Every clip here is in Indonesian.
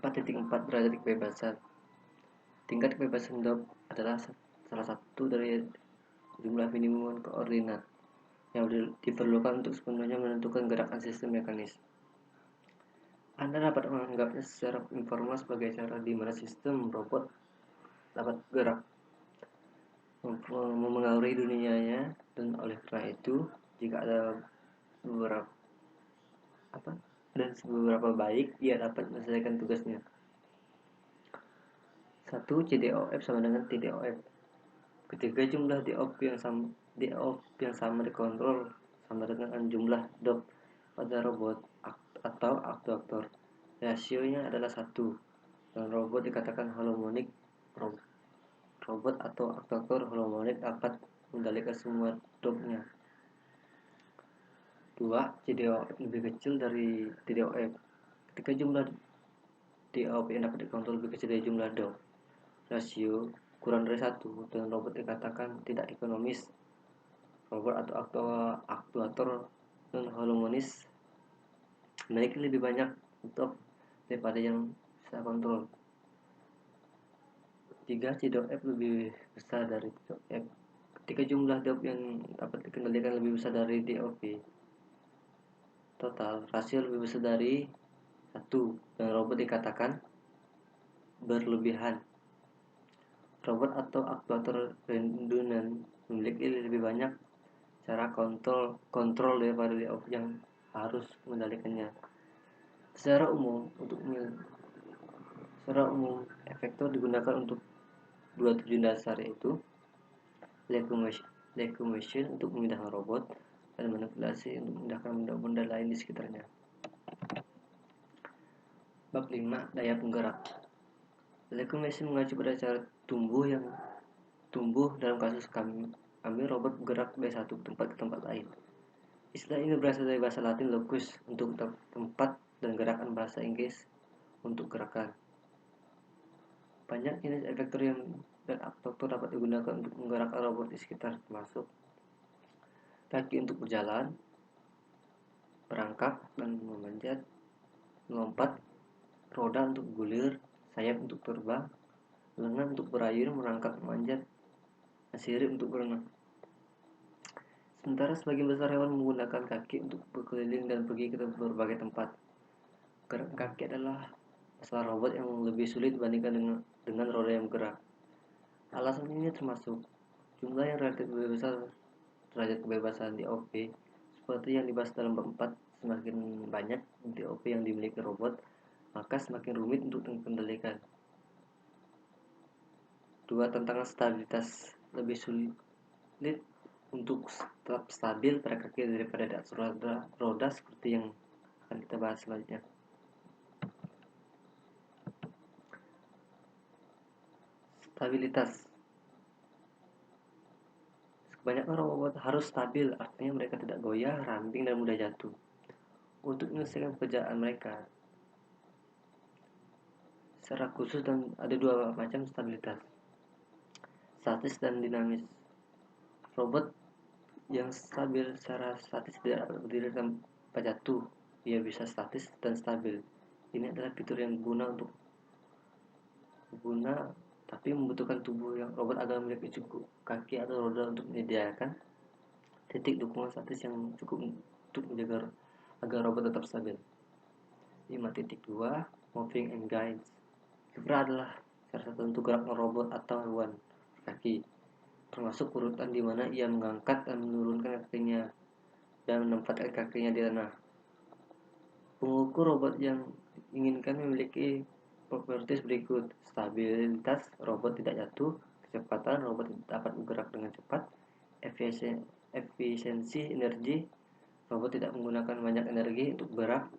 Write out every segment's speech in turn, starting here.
4.4 derajat kebebasan. Tingkat kebebasan Dop adalah salah satu dari jumlah minimum koordinat yang diperlukan untuk sepenuhnya menentukan gerakan sistem mekanis. Anda dapat menganggapnya secara informal sebagai cara di mana sistem robot dapat bergerak memengaruhi dunianya, dan oleh karena itu jika ada beberapa seberapa baik ia dapat menyelesaikan tugasnya. 1. CDOF sama dengan TDOF. Ketika jumlah DOF yang sama dikontrol sama dengan jumlah DOF pada robot atau aktuator. Rasionya adalah 1, dan robot dikatakan harmonik. Robot atau aktuator harmonik dapat mengendalikan semua DOF-nya. 2. CDOF lebih kecil dari TDOF. Ketika jumlah DOF yang dapat dikontrol lebih kecil dari jumlah DOF, rasio kurang dari 1, dan robot dikatakan tidak ekonomis. Robot atau aktuator non harmonis memiliki lebih banyak DOF daripada yang bisa kontrol. 3. CDOF lebih besar dari TDOF. Ketika jumlah DOF yang dapat dikendalikan lebih besar dari DOF total, rasio lebih besar dari 1, dan robot dikatakan berlebihan. Robot atau aktuator redundant memiliki lebih banyak cara kontrol daripada DOF yang harus mengendalikannya. Secara umum, efektor digunakan untuk dua tujuan dasar, yaitu locomotion untuk memindahkan robot, dan manipulasi untuk memindahkan benda-benda lain di sekitarnya. Bab 5. Daya penggerak. Locomotion mengacu pada cara tumbuh dalam kasus kami robot bergerak dari satu tempat ke tempat lain. Istilah ini berasal dari bahasa Latin locus untuk tempat dan gerakan bahasa Inggris untuk gerakan. Banyak jenis efektor dan aktuator dapat digunakan untuk menggerakkan robot di sekitar, termasuk kaki untuk berjalan, merangkak dan memanjat, melompat, roda untuk gulir, sayap untuk terbang, lengan untuk berayun, merangkak, memanjat, dan sirip untuk berenang. Sementara sebagian besar hewan menggunakan kaki untuk berkeliling dan pergi ke berbagai tempat. Gerak kaki adalah masalah robot yang lebih sulit dibandingkan dengan roda yang bergerak. Alasan ini termasuk jumlah yang relatif lebih besar derajat kebebasan DOP, seperti yang dibahas dalam bab 4. Semakin banyak DOP yang dimiliki robot, maka semakin rumit untuk dikendalikan. 2. Tantangan stabilitas. Lebih sulit untuk tetap stabil pada kaki daripada di atas roda seperti yang akan kita bahas selanjutnya. Stabilitas. Kebanyakan robot harus stabil, artinya mereka tidak goyah, ramping, dan mudah jatuh. Untuk menyelesaikan pekerjaan mereka secara khusus, dan ada dua macam stabilitas, statis dan dinamis. Robot yang stabil secara statis tidak dapat berdiri tanpa jatuh. Ia bisa statis dan stabil. Ini adalah fitur yang tapi membutuhkan tubuh yang robot agar memiliki cukup kaki atau roda untuk menyediakan titik dukungan statis yang cukup untuk menjaga agar robot tetap stabil. 5.2. Moving and guides. Kiprah adalah salah satu bentuk gerak robot atau hewan berkaki, termasuk urutan di mana ia mengangkat dan menurunkan kakinya dan menempatkan kakinya di tanah. Pengukur robot yang diinginkan memiliki properties berikut: stabilitas, robot tidak jatuh; kecepatan, robot dapat bergerak dengan cepat; efisiensi energi, robot tidak menggunakan banyak energi untuk bergerak;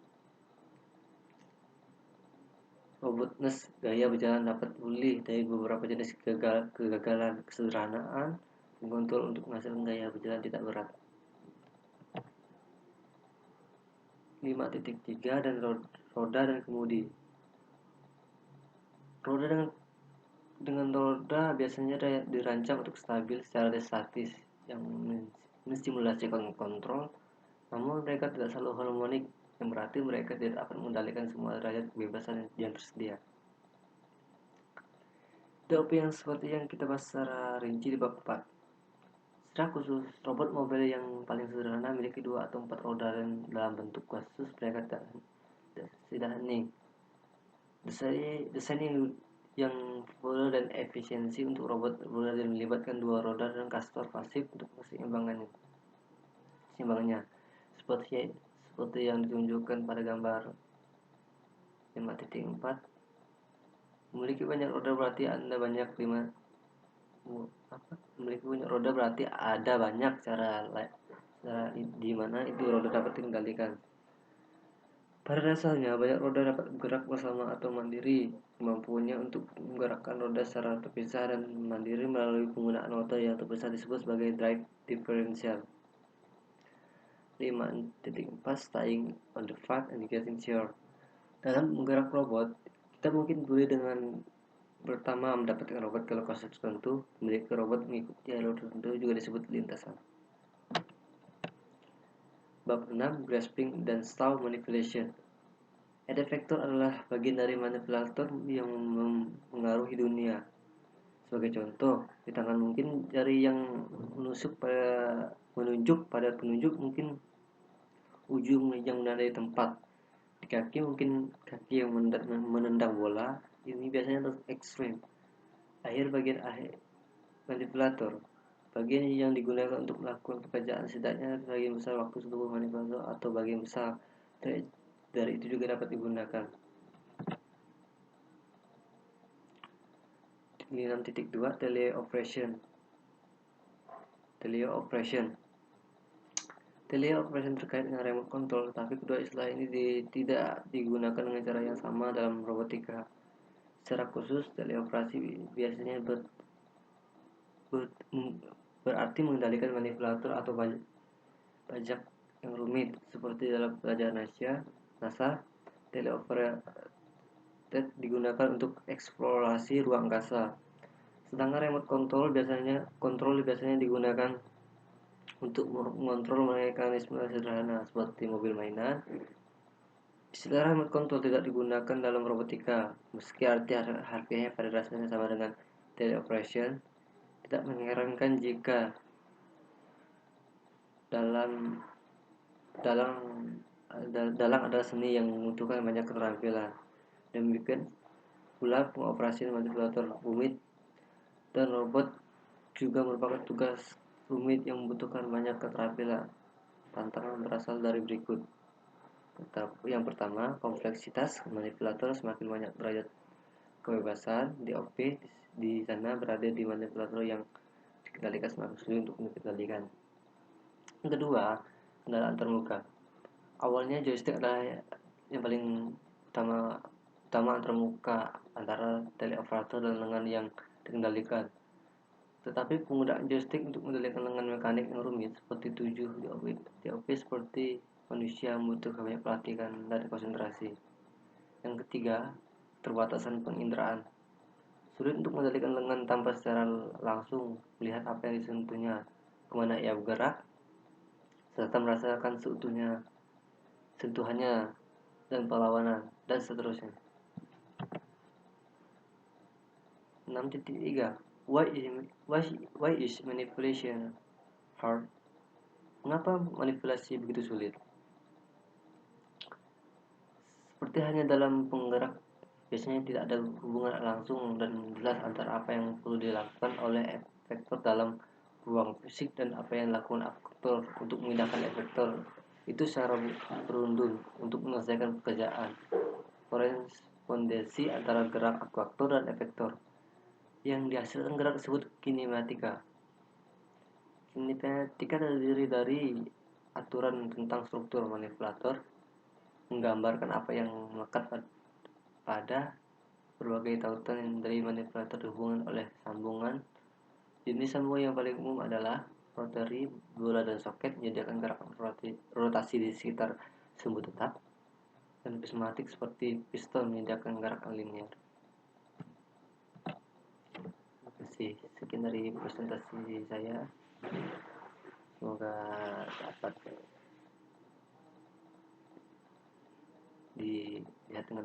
robustness, gaya berjalan dapat pulih dari beberapa jenis kegagalan; kesederhanaan, mengontrol untuk menghasilkan gaya berjalan tidak berat. 5.3. Dan roda dan kemudi. Roda dengan roda biasanya dirancang untuk stabil secara statis yang menstimulasi kontrol, namun mereka tidak selalu harmonik yang berarti mereka tidak akan mengendalikan semua derajat kebebasan yang tersedia. DOP yang seperti yang kita bahas secara rinci di bab 4. Secara khusus, robot mobil yang paling sederhana memiliki 2 atau 4 roda dan dalam bentuk khusus mereka tidak hening. Desain yang populer dan efisiensi untuk robot beroda dan melibatkan 2 roda dan kastor pasif untuk keseimbangannya. Seperti yang ditunjukkan pada gambar 5.4. Memiliki banyak roda berarti ada banyak cara di mana itu roda dapat dikendalikan. Pada dasarnya, banyak roda dapat bergerak bersama atau mandiri. Kemampuannya untuk menggerakkan roda secara terpisah dan mandiri melalui penggunaan motor yang terpisah disebut sebagai drive differential. 5.4 Staying on the path and getting sure. Dalam menggerak robot, kita mungkin boleh dengan pertama mendapatkan robot ke lokasi tertentu, memiliki robot mengikuti jalur tertentu juga disebut lintasan. Bab 6 Grasping dan Stall Manipulation. Efektor adalah bagian dari manipulator yang mengaruhi dunia. Sebagai contoh, di tangan mungkin jari yang menunjuk pada penunjuk mungkin ujung yang menandai tempat. Di kaki mungkin kaki yang menendang bola. Ini biasanya ekstrem. Bagian akhir manipulator, bagian yang digunakan untuk melakukan pekerjaan setidaknya bagian besar waktu seluruh manipulator atau bagian besar dari itu juga dapat digunakan. 6.2 Teleoperation terkait dengan remote control, tapi kedua istilah ini tidak digunakan dengan cara yang sama dalam robotika. Secara khusus, teleoperasi biasanya berarti mengendalikan manipulator atau pajak yang rumit. Seperti dalam pelajaran NASA, teleoperated digunakan untuk eksplorasi ruang angkasa. Sedangkan remote control biasanya digunakan untuk mengontrol mekanisme sederhana seperti mobil mainan. Istilah remote control tidak digunakan dalam robotika, meski arti harfiahnya pada dasarnya sama dengan teleoperation. Tidak mengherankan jika dalam adalah seni yang membutuhkan banyak keterampilan. Demikian pula pengoperasian manipulator rumit dan robot juga merupakan tugas rumit yang membutuhkan banyak keterampilan. Tantangan berasal dari berikut. Yang pertama, kompleksitas manipulator. Semakin banyak derajat kebebasan DOP di sana berada di manipulator yang dikendalikan semakin sulit untuk dikendalikan. Yang kedua, kendala antarmuka. Awalnya joystick adalah yang paling utama antarmuka antara teleoperator dan lengan yang dikendalikan. Tetapi penggunaan joystick untuk mengendalikan lengan mekanik yang rumit seperti 7 DOP seperti manusia membutuhkan banyak pelatihan dan konsentrasi. Yang ketiga, keterbatasan penginderaan. Sulit untuk mengendalikan lengan tanpa secara langsung melihat apa yang disentuhnya, kemana ia bergerak, serta merasakan seutuhnya sentuhannya dan perlawanan, dan seterusnya. 6.3 Why is manipulation hard? Mengapa manipulasi begitu sulit? Seperti hanya dalam penggerak, biasanya tidak ada hubungan langsung dan jelas antara apa yang perlu dilakukan oleh efektor dalam ruang fisik dan apa yang dilakukan aktor untuk memindahkan efektor itu secara beruntun untuk menyelesaikan pekerjaan. Korespondensi antara gerak aktor dan efektor yang dihasilkan gerak disebut kinematika. Kinematika terdiri dari aturan tentang struktur manipulator, menggambarkan apa yang melekat pada berbagai tautan yang dari manipulator dihubungkan oleh sambungan. Jenis sambungan yang paling umum adalah rotary, bola dan soket menyediakan gerakan rotasi di sekitar sumbu tetap, dan prismatik seperti piston menyediakan gerakan linear. Sekian dari presentasi saya, semoga dapat dilihat dengan